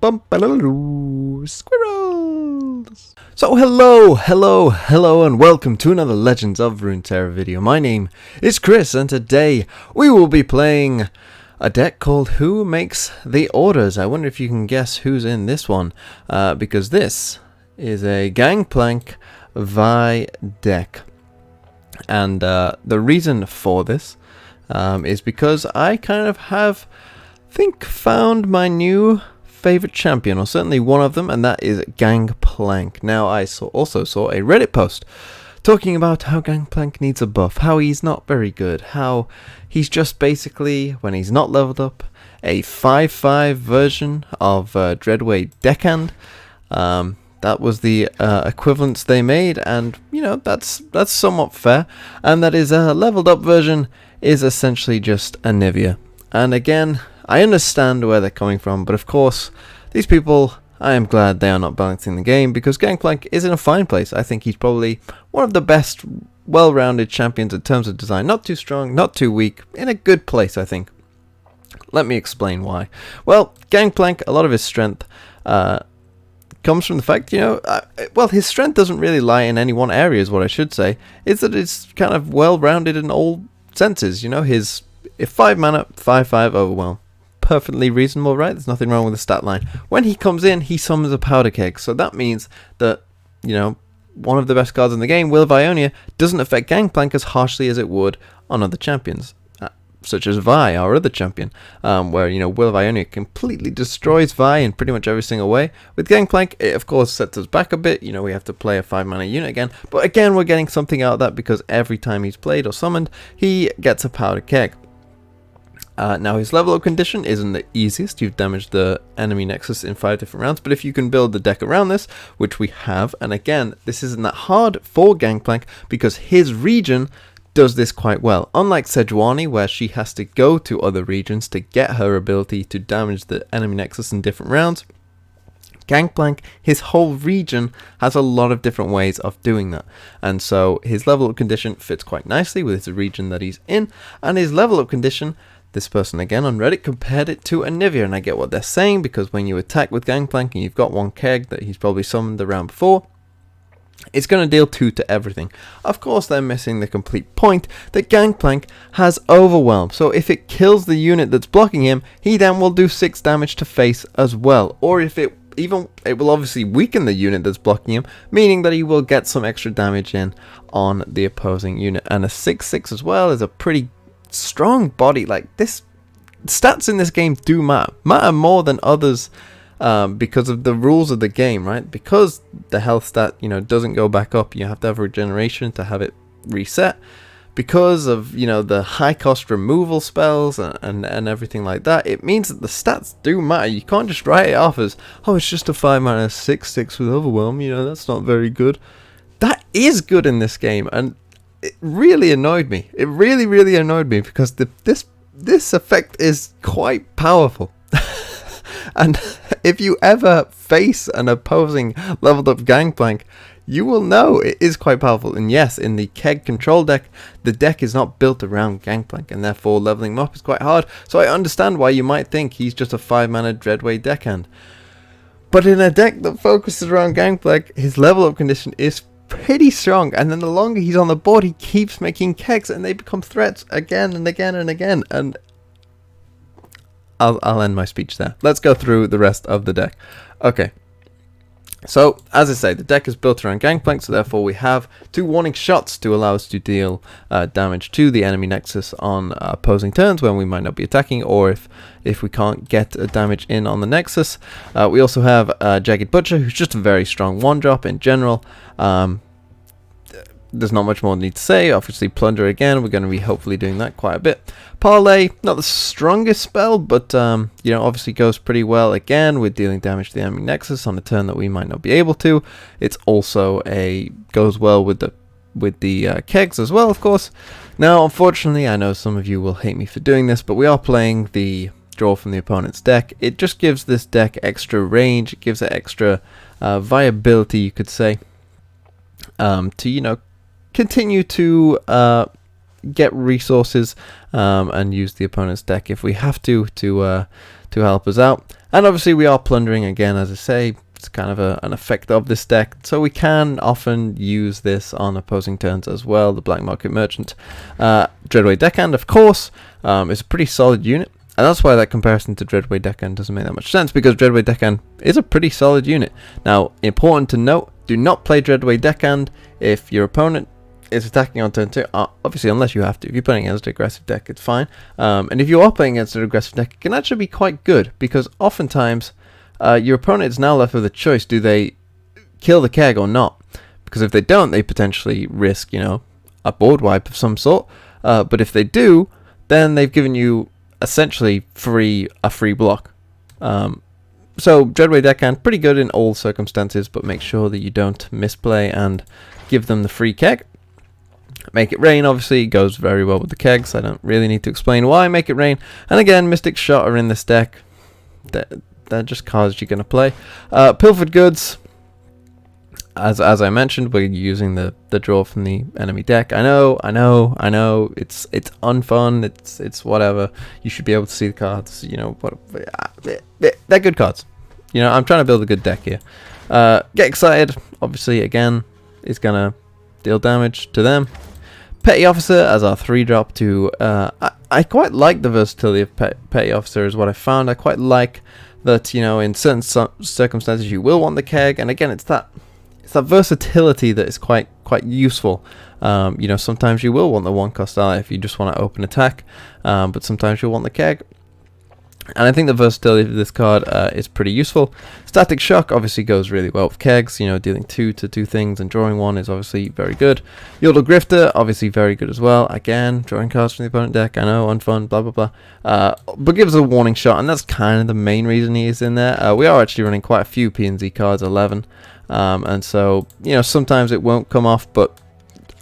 Squirrels! So hello, and welcome to another Legends of Runeterra video. My name is Chris, and today we will be playing a deck called Who Makes the Orders. I wonder if you can guess who's in this one, because this is a Gangplank Vi deck. And the reason for this is because I kind of found my new favorite champion, or certainly one of them, and that is Gangplank. Now, I also saw a Reddit post talking about how Gangplank needs a buff, how he's not very good, how he's just basically, when he's not leveled up, a 5/5 version of Dreadway Deckhand. That was the equivalence they made, and you know, that's somewhat fair. And that his leveled up version is essentially just a Nivea. And again, I understand where they're coming from, but of course, these people, I am glad they are not balancing the game, because Gangplank is in a fine place. I think he's probably one of the best, well-rounded champions in terms of design. Not too strong, not too weak, in a good place, I think. Let me explain why. Well, Gangplank, a lot of his strength comes from the fact, well, his strength doesn't really lie in any one area, is what I should say. Is that it's kind of well-rounded in all senses. You know, his 5 mana, 5/5 overwhelm. Perfectly reasonable, right? There's nothing wrong with the stat line. When he comes in, he summons a powder keg. So that means that, you know, one of the best cards in the game, Will of Ionia, doesn't affect Gangplank as harshly as it would on other champions, such as Vi, our other champion, where, you know, Will of Ionia completely destroys Vi in pretty much every single way. With Gangplank, it of course sets us back a bit. You know, we have to play a 5 mana unit again. But again, we're getting something out of that, because every time he's played or summoned, he gets a powder keg. Now, his level up condition isn't the easiest. You've damaged the enemy nexus in 5 different rounds, but if you can build the deck around this, which we have, and again, this isn't that hard for Gangplank, because his region does this quite well. Unlike Sejuani, where she has to go to other regions to get her ability to damage the enemy nexus in different rounds, Gangplank, his whole region has a lot of different ways of doing that. And so his level up condition fits quite nicely with the region that he's in, and his level up condition, this person again on Reddit compared it to a Nivea, and I get what they're saying, because when you attack with Gangplank and you've got one keg that he's probably summoned the round before, it's going to deal 2 to everything. Of course, they're missing the complete point that Gangplank has overwhelm. So if it kills the unit that's blocking him, he then will do 6 damage to face as well. Or if it will obviously weaken the unit that's blocking him, meaning that he will get some extra damage in on the opposing unit. And a 6/6 as well is a pretty strong body. Like, this stats in this game do matter more than others, because of the rules of the game, right? Because the health stat, you know, doesn't go back up, you have to have regeneration to have it reset, because of, you know, the high cost removal spells and everything like that. It means that the stats do matter. You can't just write it off as, oh, it's just a 5 mana 6/6 with overwhelm, you know, that's not very good. That is good in this game, and it really annoyed me. It really annoyed me, because this effect is quite powerful. And if you ever face an opposing leveled up Gangplank, you will know it is quite powerful. And yes, in the keg control deck, the deck is not built around Gangplank, and therefore leveling him up is quite hard. So I understand why you might think he's just a 5 mana Dreadway deckhand. But in a deck that focuses around Gangplank, his level up condition is pretty strong, and then the longer he's on the board, he keeps making kegs, and they become threats again and again and again. And I'll end my speech there. Let's go through the rest of the deck. Okay, so as I say, the deck is built around Gangplank, so therefore we have 2 warning shots to allow us to deal damage to the enemy nexus on opposing turns when we might not be attacking, or if we can't get damage in on the nexus. We also have Jagged Butcher, who's just a very strong 1-drop in general. There's not much more need to say. Obviously, Plunder again, we're going to be hopefully doing that quite a bit. Parlay, not the strongest spell, but you know, obviously goes pretty well again with dealing damage to the enemy nexus on a turn that we might not be able to. It's also goes well with the kegs as well, of course. Now, unfortunately, I know some of you will hate me for doing this, but we are playing the draw from the opponent's deck. It just gives this deck extra range. It gives it extra viability, you could say, to, you know, continue to get resources and use the opponent's deck if we have to to help us out. And obviously we are plundering again, as I say. It's kind of an effect of this deck, so we can often use this on opposing turns as well. The Black Market Merchant. Dreadway Deckhand, of course, is a pretty solid unit, and that's why that comparison to Dreadway Deckhand doesn't make that much sense, because Dreadway Deckhand is a pretty solid unit. Now, important to note, do not play Dreadway Deckhand if your opponent is attacking on turn 2, obviously unless you have to. If you're playing against an aggressive deck, it's fine. And if you are playing against an aggressive deck, it can actually be quite good, because oftentimes your opponent is now left with a choice. Do they kill the keg or not? Because if they don't, they potentially risk, you know, a board wipe of some sort. But if they do, then they've given you essentially a free block. So Dreadway Deckhand, pretty good in all circumstances, but make sure that you don't misplay and give them the free keg. Make It Rain obviously goes very well with the kegs. I don't really need to explain why Make It Rain. And again, Mystic Shot are in this deck. They're just cards you're going to play. Pilfered Goods, as I mentioned, we're using the draw from the enemy deck. I know. It's unfun. It's whatever. You should be able to see the cards. You know, they're good cards. You know, I'm trying to build a good deck here. Get Excited, obviously, again, is going to deal damage to them. Petty Officer as our 3-drop to... I quite like the versatility of Petty Officer is what I found. I quite like that, you know, in certain circumstances you will want the keg, and again, it's that versatility that is quite useful. You know, sometimes you will want the 1-cost ally if you just want to open attack, but sometimes you'll want the keg. And I think the versatility of this card is pretty useful. Static Shock obviously goes really well with kegs. You know, dealing 2 to 2 things and drawing 1 is obviously very good. Yodel Grifter, obviously very good as well. Again, drawing cards from the opponent deck. I know, unfun, blah, blah, blah. But gives a warning shot, and that's kind of the main reason he is in there. We are actually running quite a few PnZ cards, 11. And so, you know, sometimes it won't come off, but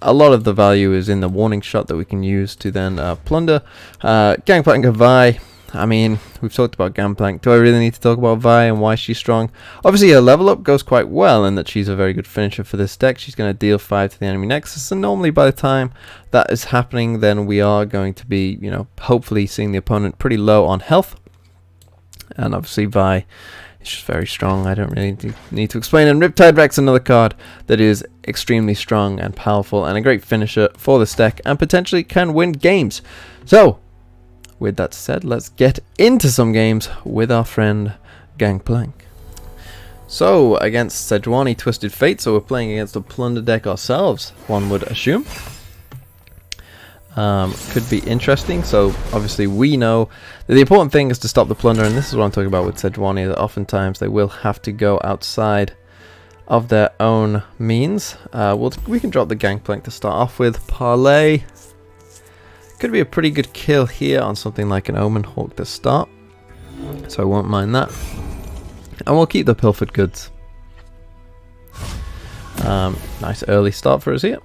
a lot of the value is in the warning shot that we can use to then plunder. Gangplank and Vi. I mean, we've talked about Gangplank. Do I really need to talk about Vi and why she's strong? Obviously, her level up goes quite well in that she's a very good finisher for this deck. She's going to deal 5 to the enemy nexus, and normally by the time that is happening, then we are going to be, you know, hopefully seeing the opponent pretty low on health. And obviously, Vi is just very strong. I don't really need to explain. And Riptide Rex, another card that is extremely strong and powerful and a great finisher for this deck and potentially can win games. So, with that said, let's get into some games with our friend Gangplank. So, against Sejuani Twisted Fate, so we're playing against a plunder deck ourselves, one would assume. Could be interesting. So, obviously we know that the important thing is to stop the plunder, and this is what I'm talking about with Sejuani, that oftentimes they will have to go outside of their own means. We can drop the Gangplank to start off with. Parlay. Could be a pretty good kill here on something like an Omen Hawk to start, so I won't mind that. And we'll keep the Pilfered Goods. Nice early start for us here.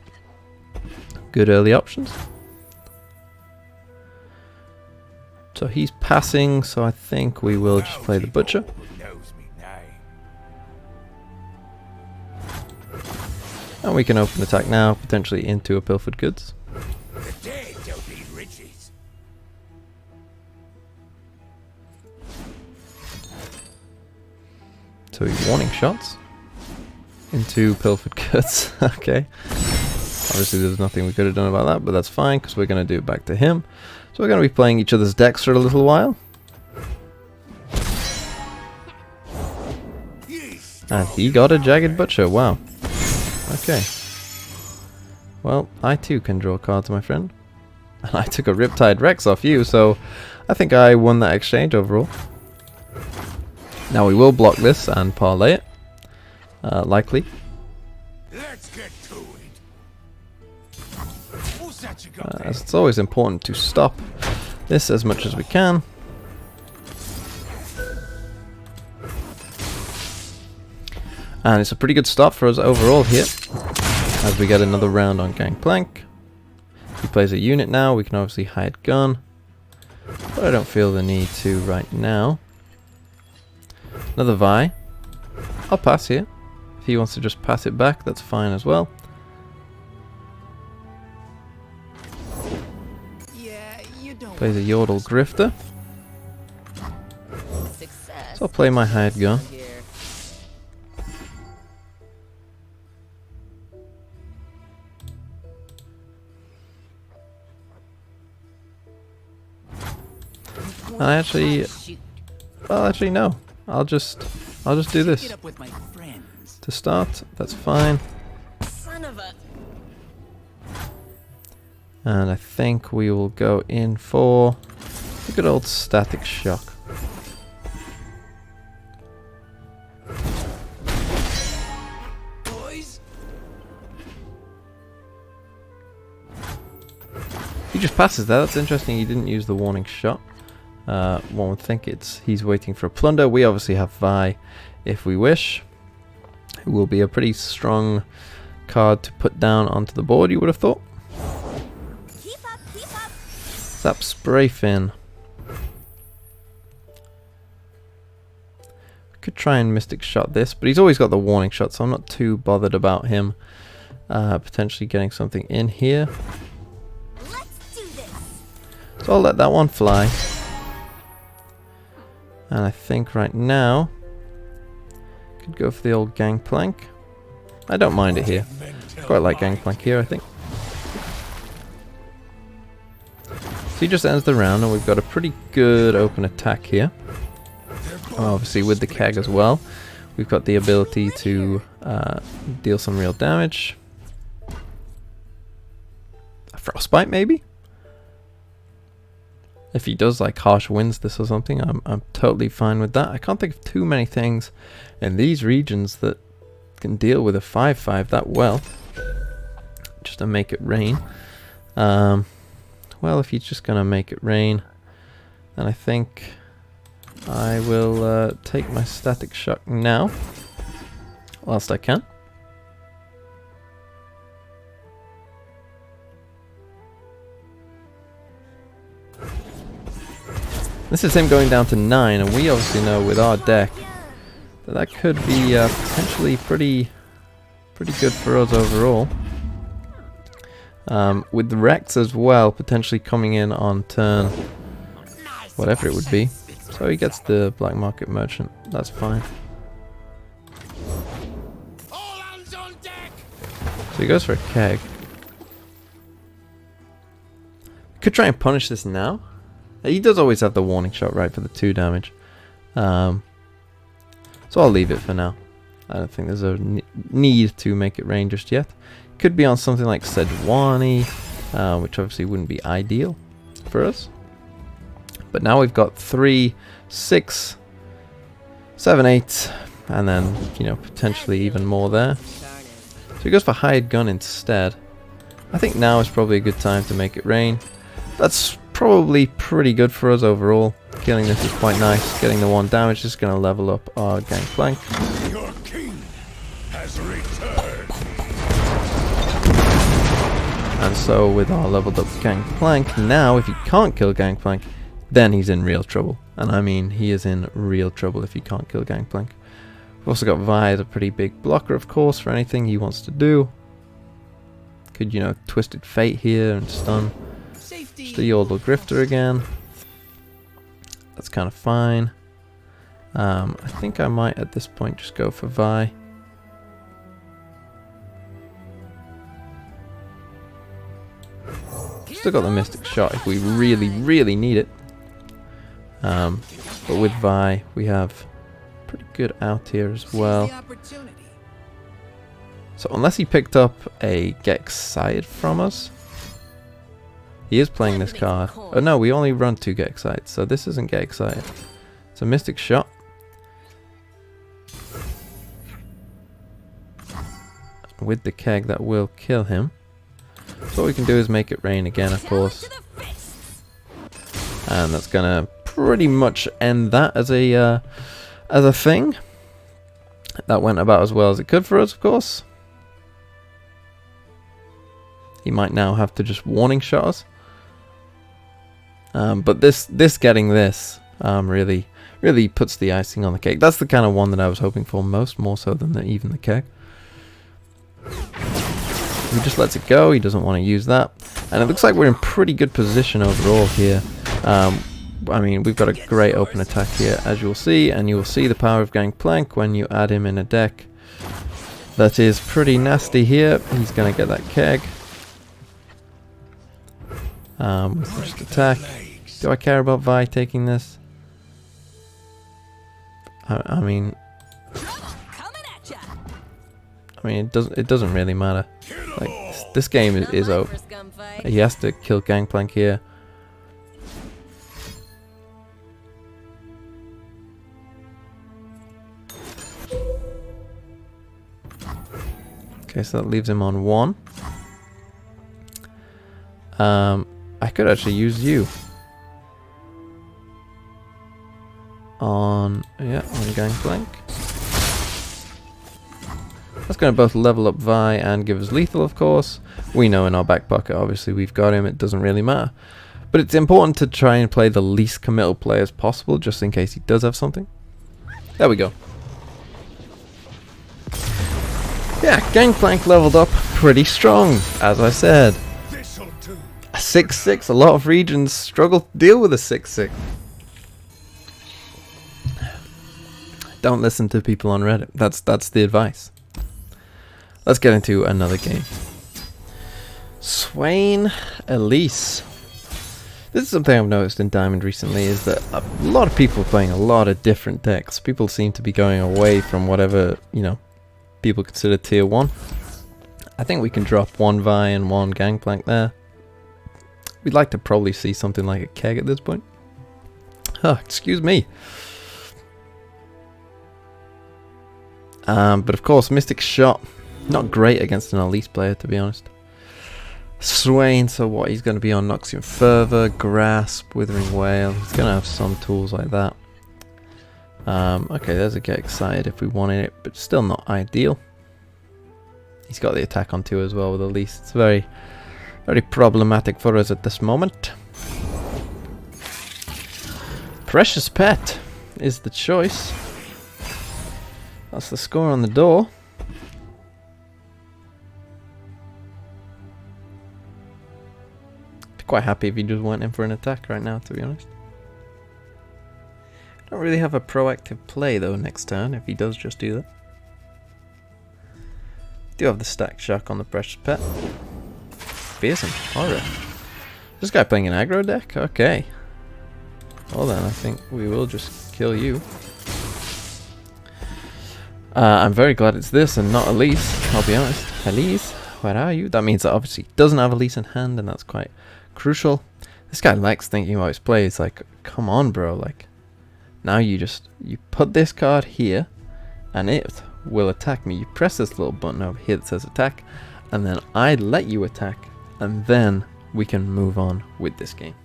Good early options. So he's passing, so I think we will just play the Butcher. And we can open attack now, potentially into a Pilfered Goods. So he's warning shots into Pilfered Goods. Okay. Obviously there's nothing we could have done about that, but that's fine because we're going to do it back to him. So we're going to be playing each other's decks for a little while. And he got a Jagged Butcher. Wow. Okay. Well, I too can draw cards, my friend. And I took a Riptide Rex off you, so I think I won that exchange overall. Now we will block this and parlay it, likely. Let's get to it. As it's always important to stop this as much as we can. And it's a pretty good start for us overall here, as we get another round on Gangplank. He plays a unit now, we can obviously hide gun, but I don't feel the need to right now. Another Vi. I'll pass here. If he wants to just pass it back, that's fine as well. Yeah, you don't Plays a Yordle Grifter. play my hired gun. I actually, well, actually no. I'll just do this to start. That's fine. And I think we will go in for a good old static shock. He just passes there. That's interesting. He didn't use the warning shot. One would think he's waiting for a plunder. We obviously have Vi if we wish. It will be a pretty strong card to put down onto the board, you would have thought. Keep up, keep up. Zap Spray Fin. Could try and Mystic Shot this, but he's always got the warning shot, so I'm not too bothered about him potentially getting something in here. Let's do this. So I'll let that one fly. And I think right now, could go for the old Gangplank. I don't mind it here. Quite like Gangplank here, I think. So he just ends the round, and we've got a pretty good open attack here. And obviously with the keg as well, we've got the ability to deal some real damage. A Frostbite maybe? If he does like harsh winds this or something, I'm totally fine with that. I can't think of too many things in these regions that can deal with a 5/5 that well. Just to make it rain. Well, if he's just gonna make it rain, then I think I will take my static shock now, whilst I can. This is him going down to 9, and we obviously know with our deck that that could be potentially pretty good for us overall. With the Rex as well, potentially coming in on turn whatever it would be. So he gets the Black Market Merchant, that's fine. So he goes for a keg. Could try and punish this now. He does always have the warning shot, right, for the 2 damage. So I'll leave it for now. I don't think there's a need to make it rain just yet. Could be on something like Sejuani, which obviously wouldn't be ideal for us. But now we've got 3, 6, 7, 8, and then, you know, potentially even more there. So he goes for hired gun instead. I think now is probably a good time to make it rain. That's probably pretty good for us overall. Killing this is quite nice. Getting the 1 damage is going to level up our Gangplank. Your king has returned. And so with our leveled up Gangplank, now if he can't kill Gangplank, then he's in real trouble. And I mean, he is in real trouble if he can't kill Gangplank. We've also got Vi as a pretty big blocker, of course, for anything he wants to do. Could, you know, Twisted Fate here and stun. Just the Yordle Grifter again. That's kind of fine. I think I might at this point just go for Vi. Still got the Mystic Shot if we really, really need it. But with Vi, we have pretty good out here as well. So unless he picked up a Get Excited from us, he is playing this card. Oh no, we only run 2 Get Excited, so this isn't Get Excited. It's a Mystic Shot. With the keg, that will kill him. So what we can do is make it rain again, of course. And that's gonna pretty much end that as a thing. That went about as well as it could for us, of course. He might now have to just warning shot us. But this getting this really puts the icing on the cake. That's the kind of one that I was hoping for more so than even the keg. He just lets it go. He doesn't want to use that, and it looks like we're in pretty good position overall here. I mean, we've got a great open attack here, as you'll see, and you'll see the power of Gangplank when you add him in a deck. That is pretty nasty here. He's going to get that keg. First attack. Do I care about Vi taking this? I mean, it doesn't really matter. Like, this game is over. He has to kill Gangplank here. Okay, so that leaves him on 1. I could actually use you. On Gangplank. That's going to both level up Vi and give us lethal, of course. We know in our back pocket, obviously, we've got him. It doesn't really matter. But it's important to try and play the least committal play as possible, just in case he does have something. There we go. Yeah, Gangplank leveled up pretty strong, as I said. A 6-6, a lot of regions struggle to deal with a 6-6. Don't listen to people on Reddit. That's the advice. Let's get into another game. Swain Elise. This is something I've noticed in Diamond recently, is that a lot of people are playing a lot of different decks. People seem to be going away from whatever, you know, people consider tier 1. I think we can drop 1 Vi and 1 Gangplank there. We'd like to probably see something like a keg at this point. Oh, excuse me. But of course, Mystic Shot, not great against an Elise player, to be honest. Swain, so what he's going to be on Noxian Fervor, Grasp, Withering Whale. He's going to have some tools like that. Okay, there's a Get Excited if we wanted it, but still not ideal. He's got the attack on 2 as well with Elise. It's very, very problematic for us at this moment. Precious Pet is the choice. That's the score on the door. Be quite happy if he just went in for an attack right now, to be honest. Don't really have a proactive play though next turn if he does just do that. Do have the Stack Shock on the Precious Pet. Fearsome Horror. This guy playing an aggro deck? Okay. Well then, I think we will just kill you. I'm very glad it's this and not Elise, I'll be honest. Elise, where are you? That means that obviously he doesn't have Elise in hand, and that's quite crucial. This guy likes thinking about his play. It's like, come on bro, like, now you put this card here, and it will attack me. You press this little button over here that says attack, and then I let you attack, and then we can move on with this game.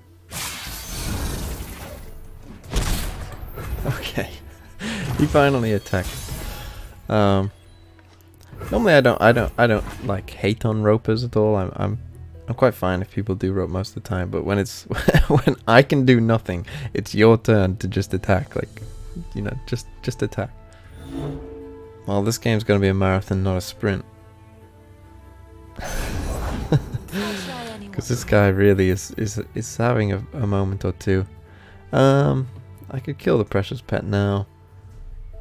Okay, he finally attacked. Normally I don't like hate on ropers at all. I'm quite fine if people do rope most of the time, but when it's when I can do nothing, it's your turn to just attack. Like, you know, just attack. Well, this game's gonna be a marathon, not a sprint. Because this guy really is having a moment or two. I could kill the Precious Pet now.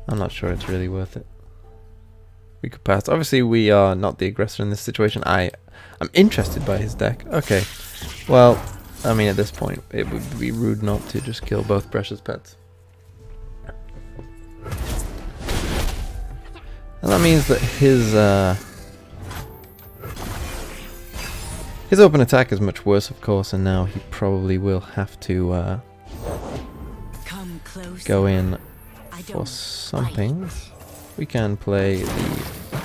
I'm not sure it's really worth it. We could pass. Obviously, we are not the aggressor in this situation. I'm interested by his deck. Okay. Well, I mean, at this point, it would be rude not to just kill both Precious Pets. And that means that his open attack is much worse, of course, and now he probably will have to go in for something. We can play the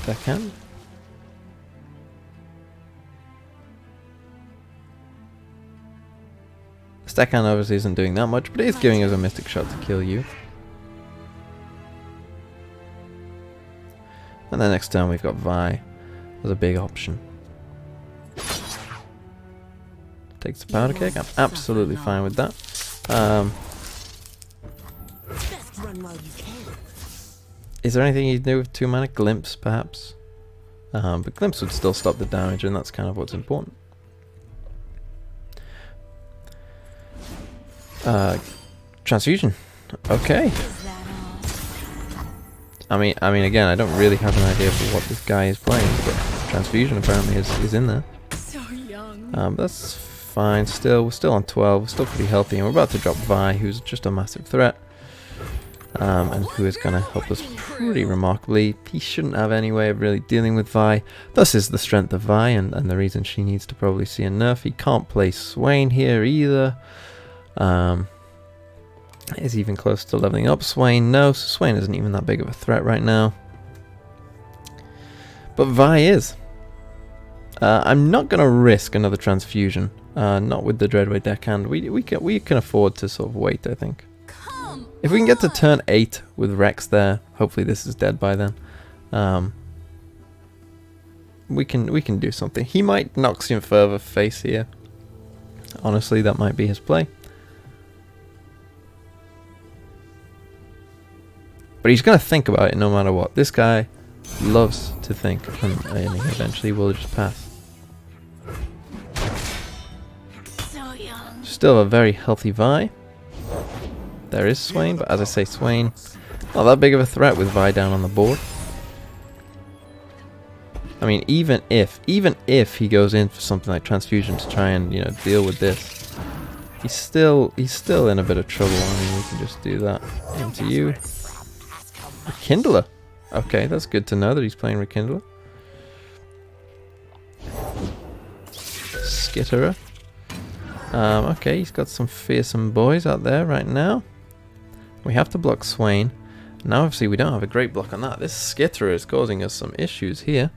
deckhand. Deckhand obviously isn't doing that much, but it is giving us a Mystic Shot to kill you. And then next turn we've got Vi as a big option. Takes the powder keg. I'm absolutely fine with that. Is there anything you can do with 2 mana? Glimpse, perhaps? But Glimpse would still stop the damage, and that's kind of what's important. Transfusion. Okay. I mean, again, I don't really have an idea for what this guy is playing, but Transfusion apparently is in there. So young. That's fine. We're still on 12. We're still pretty healthy, and we're about to drop Vi, who's just a massive threat, and who is going to help us pretty remarkably. He shouldn't have any way of really dealing with Vi. Thus is the strength of Vi, and the reason she needs to probably see a nerf. He can't play Swain here either. Is even close to leveling up Swain? No, so Swain isn't even that big of a threat right now. But Vi is. I'm not going to risk another transfusion. Not with the Dreadway deckhand. We can afford to sort of wait, I think. If we can get to turn 8 with Rex there, hopefully this is dead by then. We can do something. He might Noxian Fervor face here. Honestly, that might be his play. But he's going to think about it no matter what. This guy loves to think, and he eventually will just pass. So young. Still a very healthy Vi. There is Swain, but as I say, Swain not that big of a threat with Vi down on the board. I mean, even if he goes in for something like Transfusion to try and, you know, deal with this, he's still in a bit of trouble. I mean, we can just do that. Into you. Rekindler. Okay, that's good to know that he's playing Rekindler. Skitterer. Okay, he's got some fearsome boys out there right now. We have to block Swain. Now, obviously, we don't have a great block on that. This Skitterer is causing us some issues here.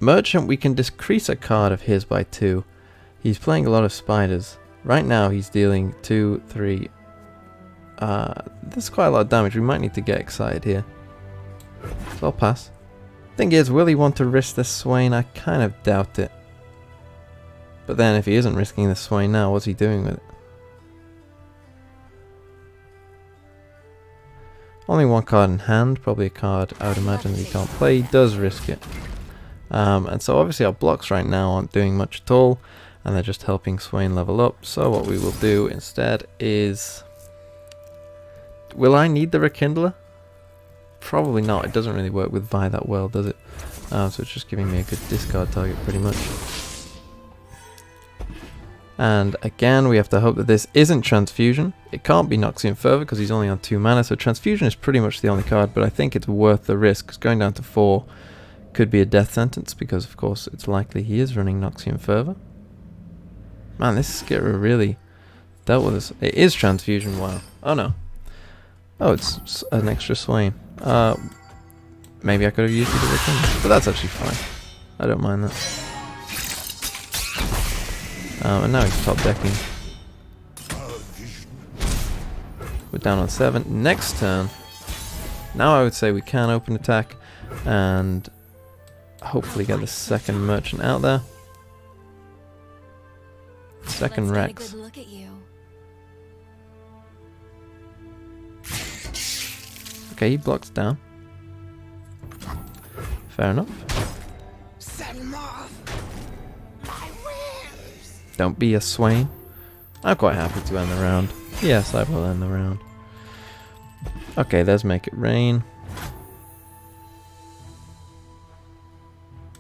Merchant, we can decrease a card of his by 2. He's playing a lot of spiders. Right now, he's dealing 2, 3... there's quite a lot of damage. We might need to get excited here. So I'll pass. Thing is, will he want to risk this Swain? I kind of doubt it. But then if he isn't risking the Swain now, what's he doing with it? Only one card in hand, probably a card I would imagine that he can't play. He does risk it. And so obviously our blocks right now aren't doing much at all, and they're just helping Swain level up. So what we will do instead is... Will I need the Rekindler? Probably not. It doesn't really work with Vi that well, does it? So it's just giving me a good discard target pretty much. And again, we have to hope that this isn't Transfusion. It can't be Noxian Fervor because he's only on 2 mana, so Transfusion is pretty much the only card, but I think it's worth the risk because going down to 4 could be a death sentence because, of course, it's likely he is running Noxian Fervor. Man, this Skitterer really dealt with us. It is Transfusion, wow. Oh no. Oh, it's an extra Swain. Maybe I could have used it as a king, but that's actually fine. I don't mind that. And now he's top decking. We're down on 7. Next turn. Now I would say we can open attack and hopefully get the second merchant out there. Second Rex. Look at you. Okay, he blocks down. Fair enough. Don't be a Swain. I'm quite happy to end the round. Yes, I will end the round. Okay, let's make it rain.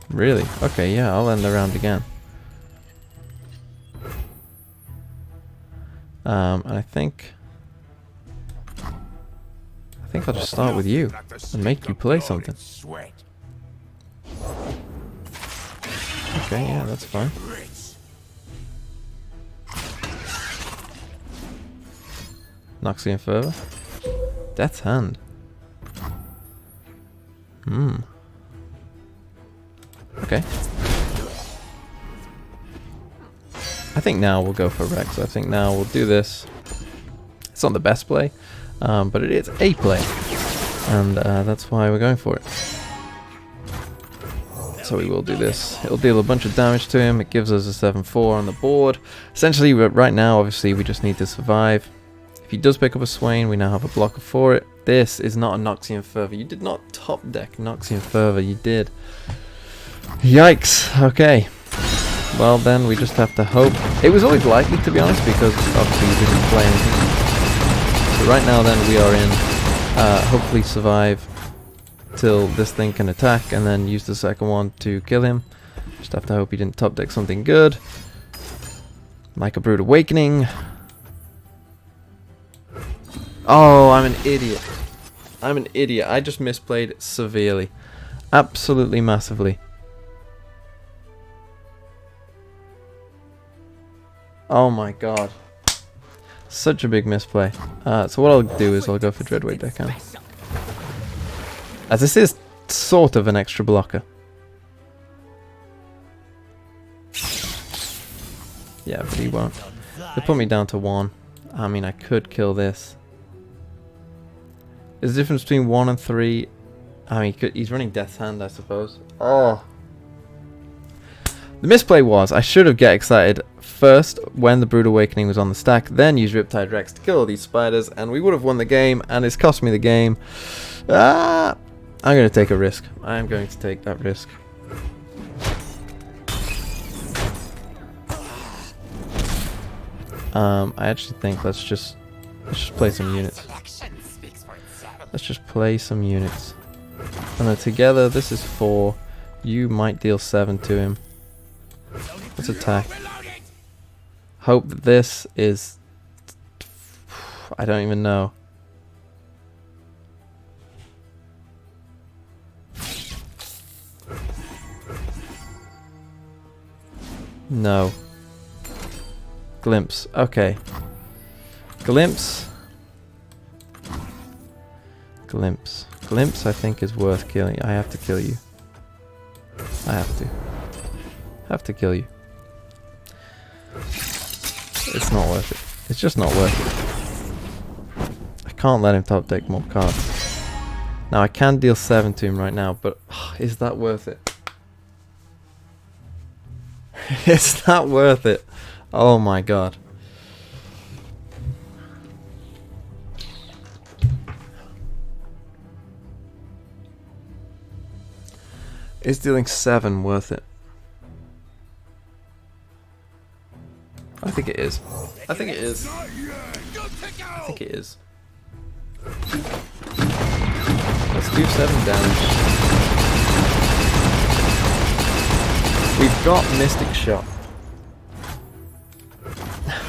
Really? Okay, yeah, I'll end the round again. And I think I'll just start with you and make you play something. Okay, yeah, that's fine. Noxian Fervor. Death's Hand. Okay. I think now we'll go for Rex. I think now we'll do this. It's not the best play, but it is a play. And that's why we're going for it. So we will do this. It'll deal a bunch of damage to him. It gives us a 7/4 on the board. Essentially, right now, obviously, we just need to survive. If he does pick up a Swain, we now have a blocker for it. This is not a Noxian Fervor. You did not top deck Noxian Fervor. You did. Yikes. Okay. Well, then we just have to hope. It was always likely, to be honest, because obviously we didn't play anything. So right now, then, we are in. Hopefully survive till this thing can attack, and then use the second one to kill him. Just have to hope he didn't top deck something good, like a Brood Awakening. Oh, I'm an idiot. I'm an idiot. I just misplayed severely. Absolutely massively. Oh my god. Such a big misplay. So what I'll do is I'll go for Dreadweight Deckhand. As this is sort of an extra blocker. Yeah, but he won't. He'll put me down to 1. I mean, I could kill this. There's a difference between 1 and 3. I mean, he's running Death's Hand, I suppose. Oh. The misplay was, I should have get excited first when the Brood Awakening was on the stack, then use Riptide Rex to kill all these spiders, and we would have won the game, and it's cost me the game. I'm going to take a risk. I'm going to take that risk. I actually think let's just play some units. Let's just play some units. And then together, this is 4. You might deal 7 to him. Let's attack. Hope that this is... I don't even know. No. Glimpse. Okay. Glimpse. Glimpse. Glimpse, I think, is worth killing. I have to kill you. I have to. Have to kill you. It's not worth it. It's just not worth it. I can't let him top deck more cards. Now, I can deal 7 to him right now, but is that worth it? Is that worth it? Oh my god. Is dealing 7 worth it? I think it is. I think it is. I think it is. Let's do 7 damage. We've got Mystic Shot.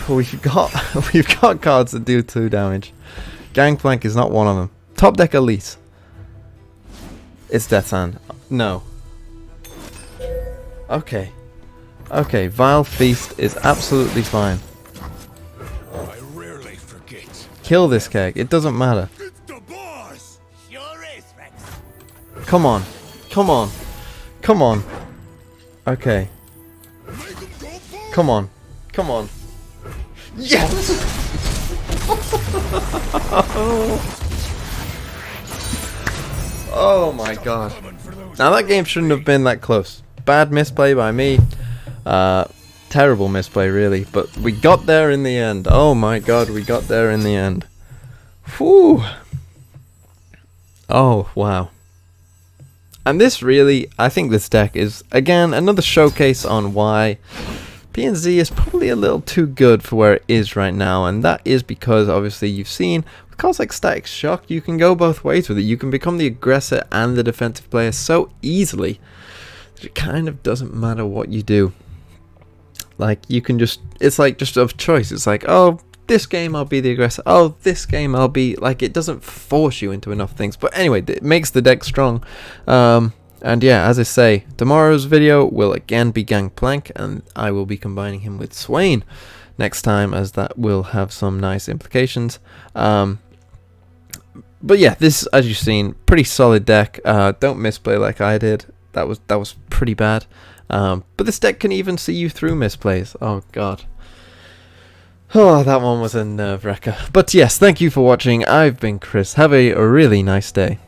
We've got cards that do 2 damage. Gangplank is not one of them. Top deck Elite. It's Death's Hand. No. Okay. Okay, Vile Feast is absolutely fine. I rarely forget. Kill this keg. It doesn't matter. It's the boss. Sure is, Rex. Come on. Come on. Come on. Okay. Come on. Come on. Yes! Oh my god. Now that game shouldn't have been that close. Bad misplay by me. Terrible misplay, really. But we got there in the end. Oh my god, we got there in the end. Whew. Oh, wow. And this really, I think this deck is, again, another showcase on why PnZ is probably a little too good for where it is right now. And that is because, obviously, you've seen, with cards like Static Shock, you can go both ways with it. You can become the aggressor and the defensive player so easily that it kind of doesn't matter what you do. Like, you can just, it's like just of choice. It's like, oh, this game I'll be the aggressor. Oh, this game I'll be, like, it doesn't force you into enough things. But anyway, it makes the deck strong. And yeah, as I say, tomorrow's video will again be Gangplank, and I will be combining him with Swain next time, as that will have some nice implications. But yeah, this, as you've seen, pretty solid deck. Don't misplay like I did. That was pretty bad. But this deck can even see you through misplays. Oh god. Oh, that one was a nerve-wrecker. But yes, thank you for watching. I've been Chris. Have a really nice day.